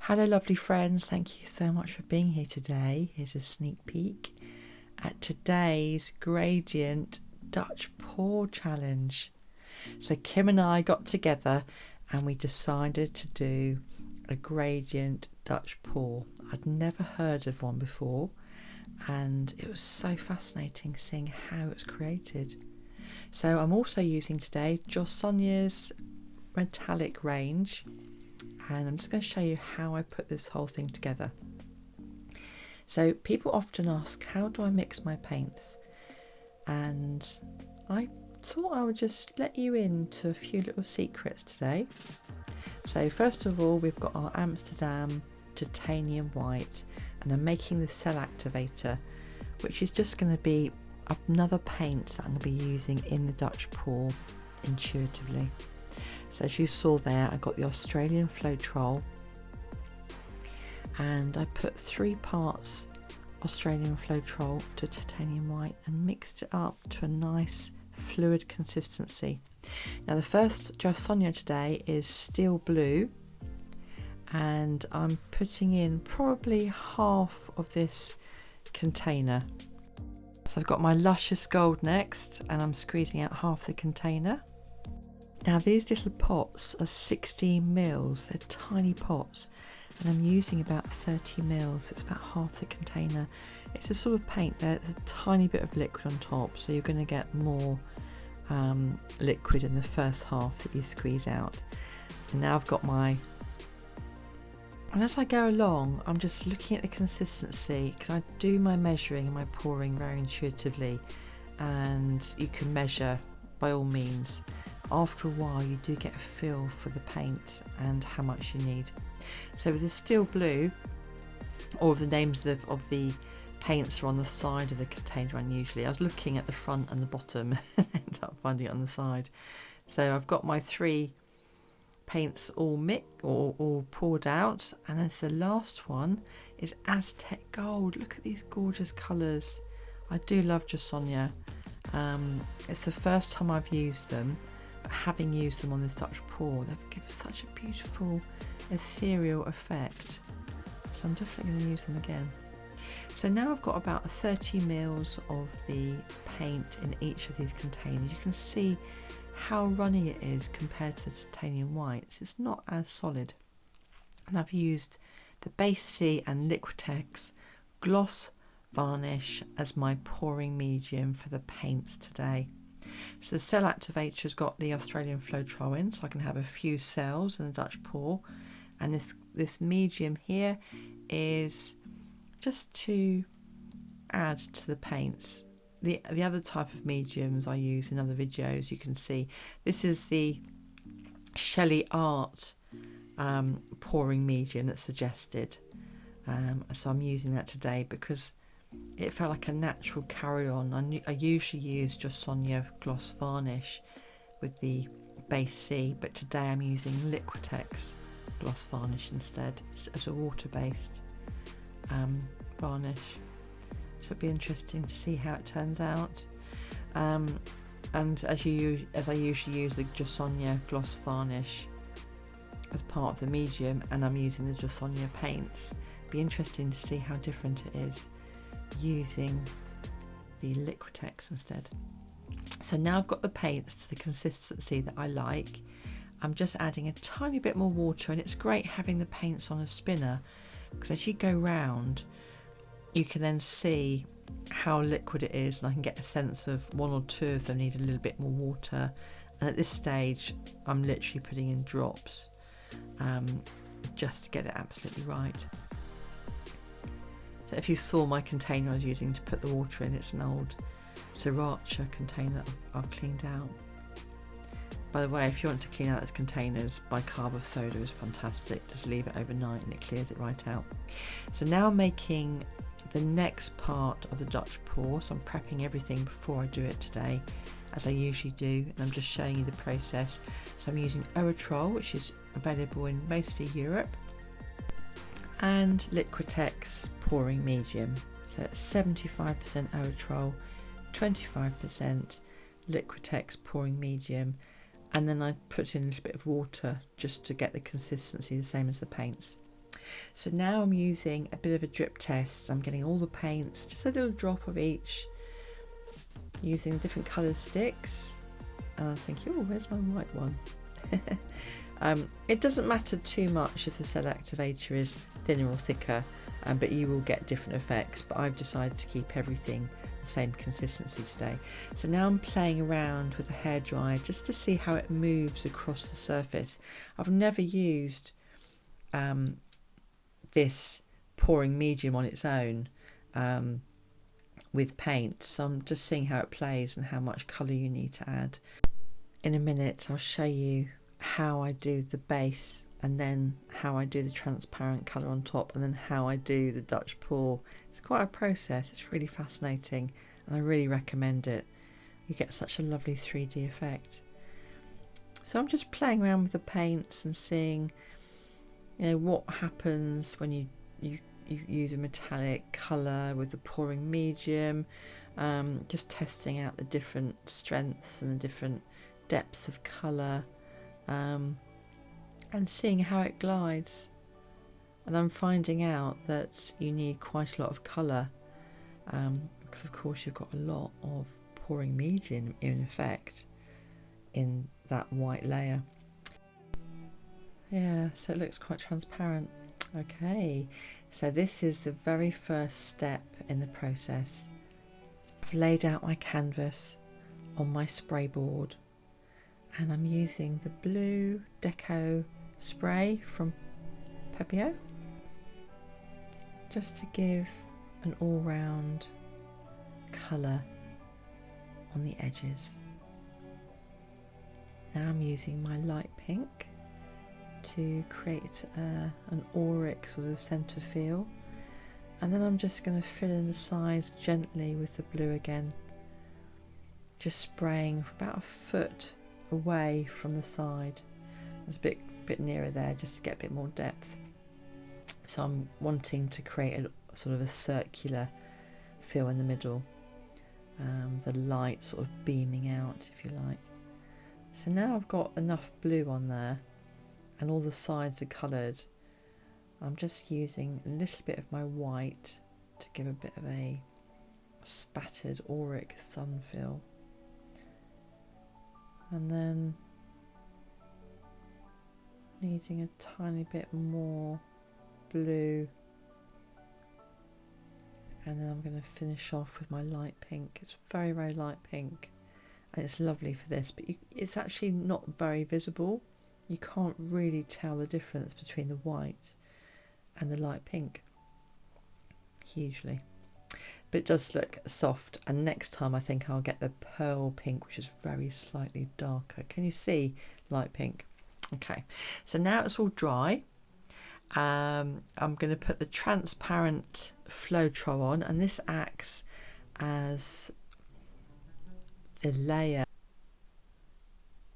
Hello lovely friends, thank you so much for being here today. Here's a sneak peek at today's gradient Dutch pour challenge. So Kim and I got together and we decided to do a gradient Dutch pour. I'd never heard of one before and it was so fascinating seeing how it's created. So I'm also using today Josonja's metallic range, and I'm just going to show you how I put this whole thing together. So people often ask, how do I mix my paints? And I thought I would just let you into a few little secrets today. So first of all, we've got our Amsterdam titanium white, and I'm making the cell activator, which is just going to be another paint that I'm going to be using in the Dutch pour intuitively. So as you saw there, I got the Australian Floetrol and I put 3 parts Australian Floetrol to titanium white and mixed it up to a nice fluid consistency. Now the first Josonja today is steel blue, and I'm putting in probably half of this container. So I've got my luscious gold next and I'm squeezing out half the container. Now these little pots are 16 mils, they're tiny pots, and I'm using about 30 mils, it's about half the container. It's a sort of paint, there's a tiny bit of liquid on top, so you're going to get more liquid in the first half that you squeeze out. And now I've got and as I go along, I'm just looking at the consistency, because I do my measuring and my pouring very intuitively, and you can measure by all means. After a while you do get a feel for the paint and how much you need. So with the steel blue, all of the names of the paints are on the side of the container unusually. I was looking at the front and the bottom and ended up finding it on the side. So I've got my 3 paints all all poured out, and then the last one is Aztec gold. Look at these gorgeous colours. I do love Josonja. It's the first time I've used them, but having used them on this Dutch pour, they give such a beautiful ethereal effect, so I'm definitely going to use them again. So now I've got about 30 mils of the paint in each of these containers. You can see how runny it is compared to the titanium whites. It's not as solid. And I've used the Base C and Liquitex gloss varnish as my pouring medium for the paints today. So the cell activator's got the Australian Floetrol in, so I can have a few cells in the Dutch pour, and this medium here is just to add to the paints. The other type of mediums I use in other videos, you can see this is the Shelley Art pouring medium that's suggested, so I'm using that today because it felt like a natural carry-on. I usually use Josonja gloss varnish with the Base C, but today I'm using Liquitex gloss varnish instead as a water-based varnish. So it'll be interesting to see how it turns out. And as I usually use the Josonja gloss varnish as part of the medium, and I'm using the Josonja paints. Be interesting to see how different it is using the Liquitex instead. So now I've got the paints to the consistency that I like. I'm just adding a tiny bit more water, and it's great having the paints on a spinner, because as you go round you can then see how liquid it is, and I can get a sense of 1 or 2 of them need a little bit more water, and at this stage I'm literally putting in drops just to get it absolutely right. So if you saw my container I was using to put the water in, it's an old Sriracha container that I've cleaned out. By the way, if you want to clean out those containers, bicarb of soda is fantastic. Just leave it overnight and it clears it right out. So now I'm making the next part of the Dutch pour, so I'm prepping everything before I do it today, as I usually do, and I'm just showing you the process. So I'm using Floetrol, which is available in mostly Europe, and Liquitex pouring medium. So it's 75% Floetrol, 25% Liquitex pouring medium, and then I put in a little bit of water just to get the consistency the same as the paints. So now I'm using a bit of a drip test. I'm getting all the paints, just a little drop of each, using different coloured sticks. And I'm thinking, oh, where's my white one? It doesn't matter too much if the cell activator is thinner or thicker, but you will get different effects. But I've decided to keep everything the same consistency today. So now I'm playing around with the hairdryer just to see how it moves across the surface. I've never used this pouring medium on its own with paint, so I'm just seeing how it plays and how much colour you need to add. In a minute I'll show you how I do the base, and then how I do the transparent colour on top, and then how I do the Dutch pour. It's quite a process, it's really fascinating, and I really recommend it. You get such a lovely 3D effect. So I'm just playing around with the paints and seeing, you know, what happens when you use a metallic colour with the pouring medium, just testing out the different strengths and the different depths of colour, and seeing how it glides. And I'm finding out that you need quite a lot of colour, because of course you've got a lot of pouring medium in effect in that white layer. Yeah, so it looks quite transparent. Okay, so this is the very first step in the process. I've laid out my canvas on my spray board, and I'm using the blue deco spray from Pebeo just to give an all-round colour on the edges. Now I'm using my light pink to create an auric sort of centre feel, and then I'm just going to fill in the sides gently with the blue again, just spraying for about a foot away from the side. It's a bit nearer there just to get a bit more depth. So I'm wanting to create a sort of a circular feel in the middle, the light sort of beaming out, if you like. So now I've got enough blue on there and all the sides are coloured. I'm just using a little bit of my white to give a bit of a spattered auric sun feel, and then needing a tiny bit more blue, and then I'm going to finish off with my light pink. It's very, very light pink, and it's lovely for this, but it's actually not very visible. You can't really tell the difference between the white and the light pink hugely, but it does look soft. And next time I think I'll get the pearl pink, which is very slightly darker. Can you see light pink? Okay, so now it's all dry. I'm going to put the transparent Floetrol on, and this acts as the layer,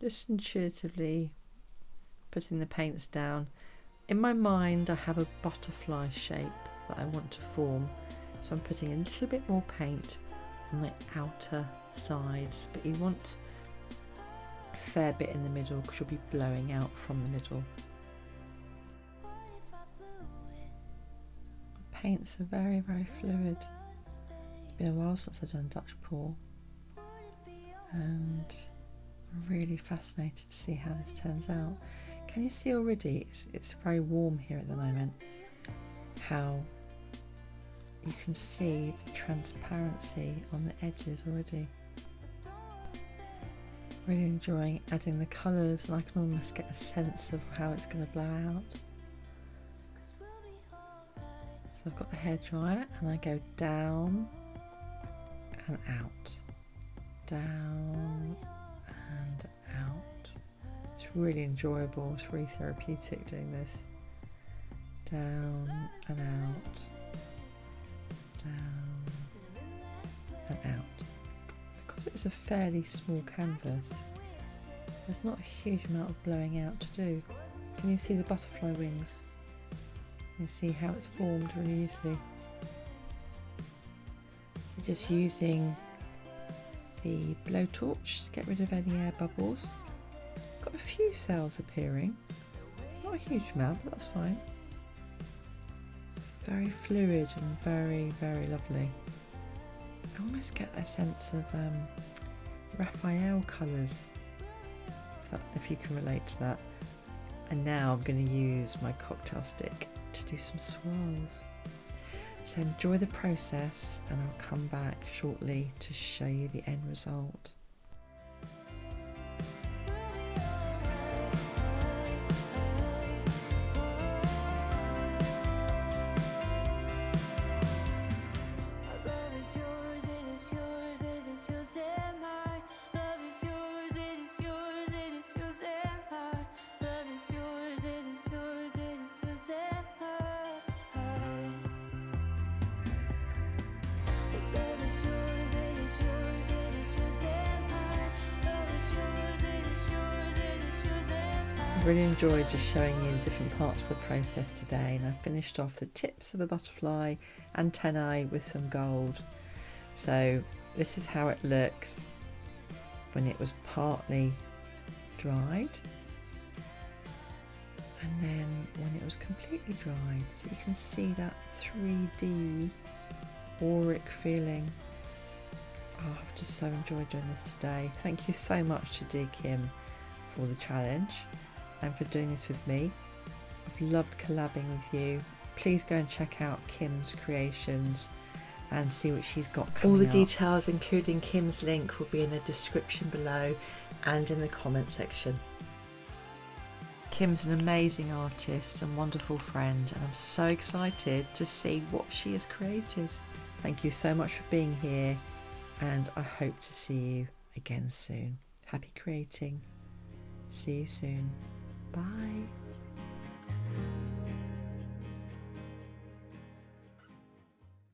just intuitively putting the paints down. In my mind I have a butterfly shape that I want to form, so I'm putting a little bit more paint on the outer sides, but you want a fair bit in the middle because you'll be blowing out from the middle. The paints are very, very fluid. It's been a while since I've done Dutch pour, and I'm really fascinated to see how this turns out. Can you see already it's very warm here at the moment, how you can see the transparency on the edges already. Really enjoying adding the colours, and I can almost get a sense of how it's going to blow out. So I've got the hairdryer and I go down and out, down and out. It's really enjoyable, it's really therapeutic doing this. Down and out, down and out. Because it's a fairly small canvas, there's not a huge amount of blowing out to do. Can you see the butterfly wings? You see how it's formed really easily. So just using the blowtorch to get rid of any air bubbles. Got a few cells appearing, not a huge amount, but that's fine. Very fluid and very, very lovely. I almost get a sense of Raphael colours, if you can relate to that. And now I'm going to use my cocktail stick to do some swirls. So enjoy the process, and I'll come back shortly to show you the end result. I've really enjoyed just showing you different parts of the process today, and I finished off the tips of the butterfly antennae with some gold. So this is how it looks when it was partly dried, and then when it was completely dried. So you can see that 3D auric feeling. Oh, I've just so enjoyed doing this today. Thank you so much to dear Kim for the challenge and for doing this with me. I've loved collabing with you. Please go and check out Kim's creations and see what she's got coming up. All the details, including Kim's link, will be in the description below and in the comment section. Kim's an amazing artist and wonderful friend, and I'm so excited to see what she has created. Thank you so much for being here, and I hope to see you again soon. Happy creating. See you soon. Bye.